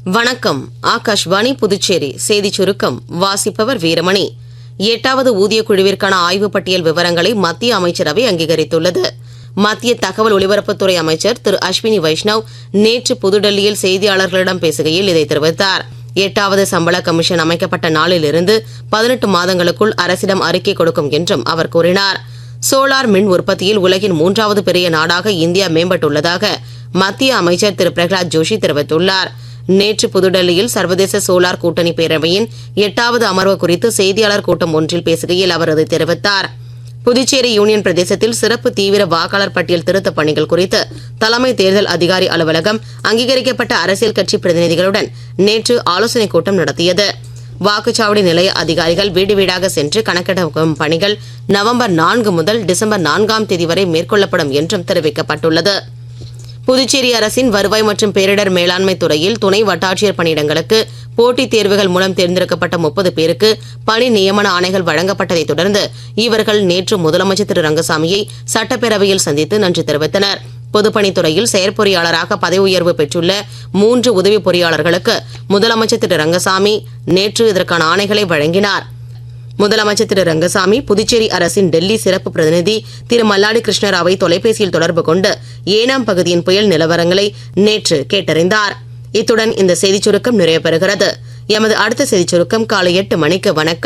வணக்கம். ஆகாஷ்வாணி புதுச்சேரி செய்திச் சுருக்கம் வாசிப்பவர் வீரமணி. 8வது ஊதிய குழுவிற்கான ஆய்வுப் பட்டியல் விவரங்களை மத்திய அமைச்சரவை அங்கீகரித்துள்ளது. மத்திய தகவல் ஒலிபரப்புத்துறை அமைச்சர் திரு அஸ்வினி வைஷ்ணவ் நேற்று புதுடெல்லியில் செய்தியாளர்களிடம் பேசுகையில் இதை தெரிவித்தார். 8வது சம்பள கமிஷன் அமைக்கப்பட்ட நாளிலிருந்து 18 மாதங்களுக்குள் அரசிடம் அறிக்கை கொடுக்கும் என்றும் அவர் கூறினார். சோலார் மின் உற்பத்தியில் உலகின் 3வது பெரிய நாடாக இந்தியா மேம்பட்டுள்ளதாக மத்திய அமைச்சர் திரு பிரகலாத் ஜோஷி தெரிவித்துள்ளார். நேற்று புதுடெல்லியில் சர்வதேச சோலார் கூட்டணி பேரவையின் 8வது அமர்வு குறித்து செய்தியாளர் கூட்டம் ஒன்றில் பேசுகையில் அவர் இதை தெரிவித்தார். புதுச்சேரி யூனியன் பிரதேசத்தில் சிறப்பு தீவிர வாக்காளர் பட்டியல் திருத்தப் பணிகள் குறித்து தலைமை தேர்தல் அதிகாரி அலுவலகம் அங்கீகரிக்கப்பட்ட அரசியல் கட்சி பிரதிநிதிகளுடன் நேற்று ஆலோசனைக் கூட்டம் நடத்தியது. வாக்குச்சாவடி நிலைய அதிகாரிகள் வீடு வீடாக சென்று கணக்கெடுக்கும் பணிகள் நவம்பர் 4 முதல் டிசம்பர் 4ஆம் தேதி வரை மேற்கொள்ளப்படும் என்றும் தெரிவிக்கப்பட்டுள்ளது. புதுச்சேரி அரசின் வருவாய் மற்றும் பேரிடர் மேலாண்மை துறையில் துணை வட்டாட்சியர் பணியிடங்களுக்கு போட்டித் தேர்வுகள் மூலம் தேர்ந்தெடுக்கப்பட்ட 30 பேருக்கு பணி நியமன ஆணைகள் வழங்கப்பட்டதை தொடர்ந்து இவர்கள் நேற்று முதலமைச்சர் திரு ரங்கசாமியை சட்டப்பேரவையில் சந்தித்து நன்றி தெரிவித்தனர். பொதுப்பணித்துறையில் செயற்பொறியாளராக பதவி உயர்வு பெற்றுள்ள 3 உதவி பொறியாளர்களுக்கு முதலமைச்சர் திரு ரங்கசாமி நேற்று இதற்கான ஆணைகளை வழங்கினார். முதலமைச்சர் திரு ரங்கசாமி புதுச்சேரி அரசின் டெல்லி சிறப்பு பிரதிநிதி திரு மல்லாடி கிருஷ்ணராவை தொலைபேசியில் தொடர்பு கொண்டு ஏனாம் பகுதியின் புயல் நிலவரங்களை நேற்று கேட்டறிந்தார். இத்துடன் இந்த செய்திச் சுருக்கம் நிறைவு பெறுகிறது. எமது அடுத்த செய்திச் சுருக்கம் காலை 8 மணிக்கு. வணக்கம்.